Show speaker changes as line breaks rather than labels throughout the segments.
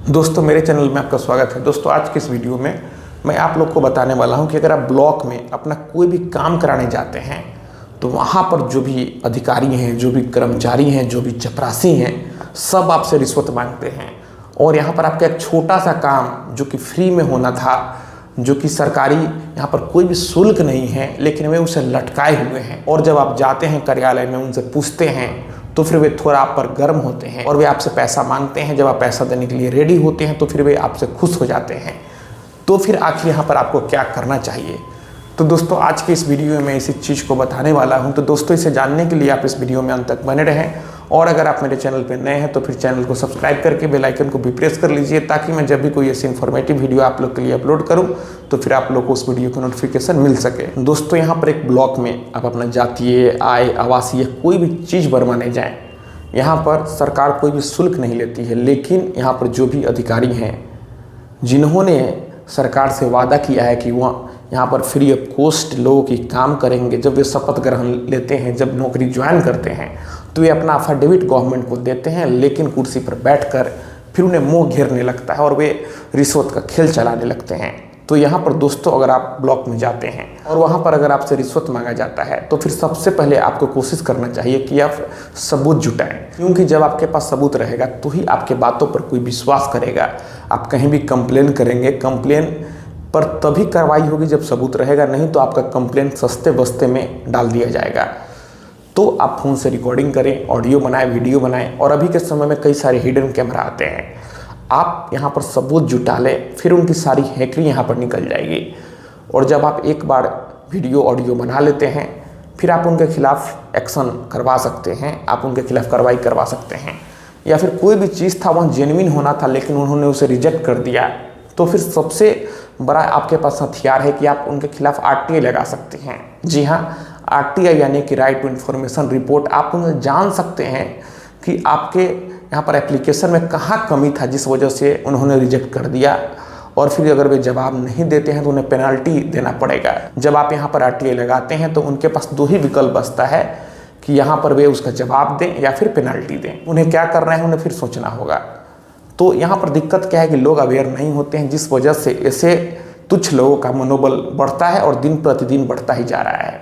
दोस्तों मेरे चैनल में आपका स्वागत है। दोस्तों आज के इस वीडियो में मैं आप लोग को बताने वाला हूं कि अगर आप ब्लॉक में अपना कोई भी काम कराने जाते हैं तो वहां पर जो भी अधिकारी हैं, जो भी कर्मचारी हैं, जो भी चपरासी हैं, सब आपसे रिश्वत मांगते हैं। और यहाँ पर आपका एक छोटा सा काम जो कि फ्री में होना था, जो कि सरकारी यहाँ पर कोई भी शुल्क नहीं है, लेकिन वे उसे लटकाए हुए हैं। और जब आप जाते हैं कार्यालय में, उनसे पूछते हैं तो फिर वे थोड़ा आप पर गर्म होते हैं और वे आपसे पैसा मांगते हैं। जब आप पैसा देने के लिए रेडी होते हैं तो फिर वे आपसे खुश हो जाते हैं। तो फिर आखिर यहाँ पर आपको क्या करना चाहिए? तो दोस्तों आज के इस वीडियो में इसी चीज़ को बताने वाला हूँ। तो दोस्तों इसे जानने के लिए आप इस वीडियो में अंत तक बने रहें। और अगर आप मेरे चैनल पर नए हैं तो फिर चैनल को सब्सक्राइब करके बेल आइकन को भी प्रेस कर लीजिए, ताकि मैं जब भी कोई ऐसी इन्फॉर्मेटिव वीडियो आप लोग के लिए अपलोड करूं तो फिर आप लोग को उस वीडियो की नोटिफिकेशन मिल सके। दोस्तों यहाँ पर एक ब्लॉक में आप अपना जातीय, आय, आवासीय कोई भी चीज़ बनवाने जाएँ, यहाँ पर सरकार कोई भी शुल्क नहीं लेती है। लेकिन यहाँ पर जो भी अधिकारी हैं, जिन्होंने सरकार से वादा किया है कि वह यहाँ पर फ्री ऑफ कॉस्ट लोगों की काम करेंगे, जब वे शपथ ग्रहण लेते हैं, जब नौकरी ज्वाइन करते हैं, तो वे अपना अफिडेविट गवर्नमेंट को देते हैं। लेकिन कुर्सी पर बैठकर फिर उन्हें मुँह घेरने लगता है और वे रिश्वत का खेल चलाने लगते हैं। तो यहाँ पर दोस्तों अगर आप ब्लॉक में जाते हैं और वहाँ पर अगर आपसे रिश्वत मांगा जाता है तो फिर सबसे पहले आपको कोशिश करना चाहिए कि आप सबूत जुटाएं, क्योंकि जब आपके पास सबूत रहेगा तो ही आपके बातों पर कोई विश्वास करेगा। आप कहीं भी कंप्लेन करेंगे, कंप्लेन पर तभी कार्रवाई होगी जब सबूत रहेगा, नहीं तो आपका कंप्लेन सस्ते बस्ते में डाल दिया जाएगा। तो आप फ़ोन से रिकॉर्डिंग करें, ऑडियो बनाएं, वीडियो बनाएं। और अभी के समय में कई सारे हिडन कैमरा आते हैं, आप यहाँ पर सबूत जुटा लें, फिर उनकी सारी हैकरी यहाँ पर निकल जाएगी। और जब आप एक बार वीडियो ऑडियो बना लेते हैं, फिर आप उनके खिलाफ एक्शन करवा सकते हैं, आप उनके खिलाफ कार्रवाई करवा सकते हैं। या फिर कोई भी चीज़ था वह जेन्युइन होना था लेकिन उन्होंने उसे रिजेक्ट कर दिया, तो फिर सबसे बड़ा आपके पास हथियार है कि आप उनके खिलाफ RTI लगा सकते हैं। जी हाँ, RTI यानी कि राइट टू इन्फॉर्मेशन रिपोर्ट। आप उन्हें जान सकते हैं कि आपके यहाँ पर एप्लीकेशन में कहाँ कमी था जिस वजह से उन्होंने रिजेक्ट कर दिया। और फिर अगर वे जवाब नहीं देते हैं तो उन्हें पेनल्टी देना पड़ेगा। जब आप यहाँ पर RTI लगाते हैं तो उनके पास दो ही विकल्प बचता है कि यहाँ पर वे उसका जवाब दें या फिर पेनल्टी दें। उन्हें क्या करना है, उन्हें फिर सोचना होगा। तो यहाँ पर दिक्कत क्या है कि लोग अवेयर नहीं होते हैं, जिस वजह से ऐसे तुच्छ लोगों का मनोबल बढ़ता है और दिन प्रतिदिन बढ़ता ही जा रहा है।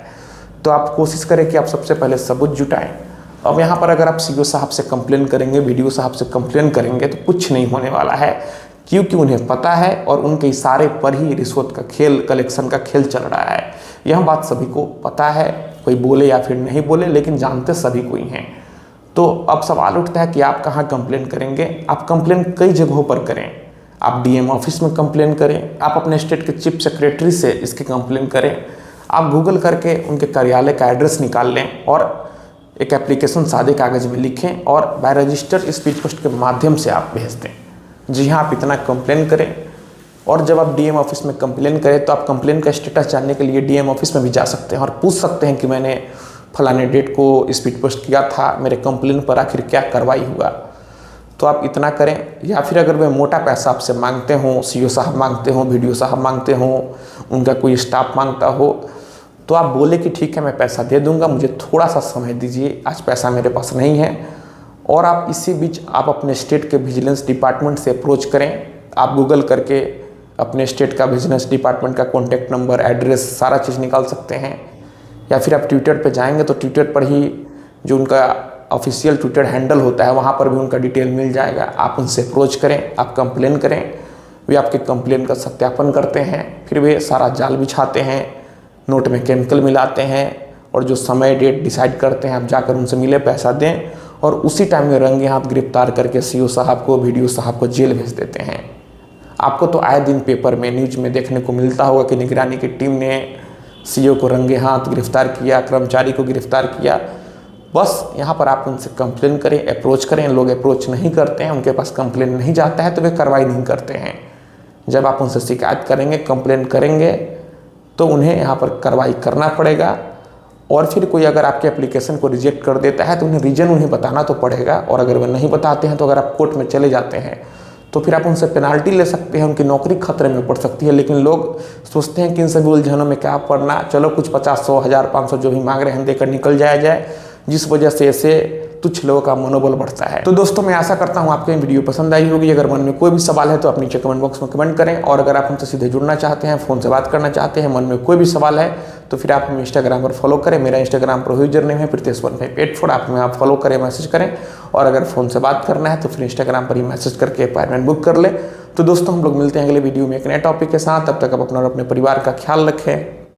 तो आप कोशिश करें कि आप सबसे पहले सबूत जुटाएं। अब यहाँ पर अगर आप CO साहब से कंप्लेन करेंगे, BDO साहब से कंप्लेन करेंगे तो कुछ नहीं होने वाला है, क्योंकि उन्हें पता है और उनके इशारे पर ही रिश्वत का खेल, कलेक्शन का खेल चल रहा है। यह बात सभी को पता है, कोई बोले या फिर नहीं बोले, लेकिन जानते सभी कोई हैं। तो अब सवाल उठता है कि आप कहाँ कंप्लेन करेंगे। आप कंप्लेन कई जगहों पर करें। आप DM ऑफिस में कंप्लेन करें, आप अपने स्टेट के चीफ सेक्रेटरी से इसकी कंप्लेन करें, आप गूगल करके उनके कार्यालय का एड्रेस निकाल लें और एक एप्लीकेशन सादे कागज़ में लिखें और बाय रजिस्टर स्पीड पोस्ट के माध्यम से आप भेज दें। जी हाँ, आप इतना कंप्लेन करें। और जब आप DM ऑफिस में कंप्लेन करें तो आप कंप्लेन का स्टेटस जानने के लिए DM ऑफिस में भी जा सकते हैं और पूछ सकते हैं कि मैंने फलाने डेट को स्पीड पोस्ट किया था, मेरे कंप्लेन पर आखिर क्या कार्रवाई हुआ। तो आप इतना करें। या फिर अगर वे मोटा पैसा आपसे मांगते हों, CO साहब मांगते हों, BDO साहब मांगते हों, उनका कोई स्टाफ मांगता हो, तो आप बोले कि ठीक है मैं पैसा दे दूंगा, मुझे थोड़ा सा समय दीजिए, आज पैसा मेरे पास नहीं है। और आप इसी बीच आप अपने स्टेट के विजिलेंस डिपार्टमेंट से अप्रोच करें। आप गूगल करके अपने स्टेट का विजिलेंस डिपार्टमेंट का कॉन्टैक्ट नंबर, एड्रेस, सारा चीज़ निकाल सकते हैं। या फिर आप ट्विटर पे जाएंगे तो ट्विटर पर ही जो उनका ऑफिशियल ट्विटर हैंडल होता है वहाँ पर भी उनका डिटेल मिल जाएगा। आप उनसे अप्रोच करें, आप कंप्लेन करें, वे आपके कंप्लेन का सत्यापन करते हैं। फिर वे सारा जाल बिछाते हैं, नोट में केमिकल मिलाते हैं और जो समय डेट डिसाइड करते हैं, आप जाकर उनसे मिले, पैसा दें और उसी टाइम में रंगे हाथ गिरफ्तार करके CO साहब को, BDO साहब को जेल भेज देते हैं। आपको तो आए दिन पेपर में, न्यूज में देखने को मिलता होगा कि निगरानी की टीम ने CO को रंगे हाथ गिरफ्तार किया, कर्मचारी को गिरफ्तार किया। बस यहाँ पर आप उनसे कंप्लेन करें, अप्रोच करें। लोग अप्रोच नहीं करते हैं, उनके पास कंप्लेन नहीं जाता है तो वे कार्रवाई नहीं करते हैं। जब आप उनसे शिकायत करेंगे, कंप्लेन करेंगे तो उन्हें यहाँ पर कार्रवाई करना पड़ेगा। और फिर कोई अगर आपके एप्लीकेशन को रिजेक्ट कर देता है तो उन्हें रीज़न उन्हें बताना तो पड़ेगा। और अगर वे नहीं बताते हैं तो अगर आप कोर्ट में चले जाते हैं तो फिर आप उनसे पेनाल्टी ले सकते हैं, उनकी नौकरी खतरे में पड़ सकती है। लेकिन लोग सोचते हैं कि इन सभी उलझनों में क्या पड़ना, चलो कुछ 50, 100, 1000, 500 जो भी मांग रहे हैं देकर निकल जाया जाए। जिस वजह से ऐसे तुच्छ लोगों का मनोबल बढ़ता है। तो दोस्तों मैं आशा करता हूँ आपको ये वीडियो पसंद आई होगी। अगर मन में कोई भी सवाल है तो आप नीचे कमेंट बॉक्स में कमेंट करें, और अगर आप हमसे सीधे जुड़ना चाहते हैं, फ़ोन से बात करना चाहते हैं, मन में कोई भी सवाल है तो फिर आप हमें इंस्टाग्राम पर फॉलो करें। मेरा इंस्टाग्राम पर यूजर नेम है Pritesh1584। आप हमें आप फॉलो करें, मैसेज करें, और अगर फ़ोन से बात करना है तो फिर इंस्टाग्राम पर ही मैसेज करके अपॉइंटमेंट बुक कर ले। तो दोस्तों हम लोग मिलते हैं अगले वीडियो में एक नए टॉपिक के साथ। तब तक आप अपना और अपने परिवार का ख्याल रखें।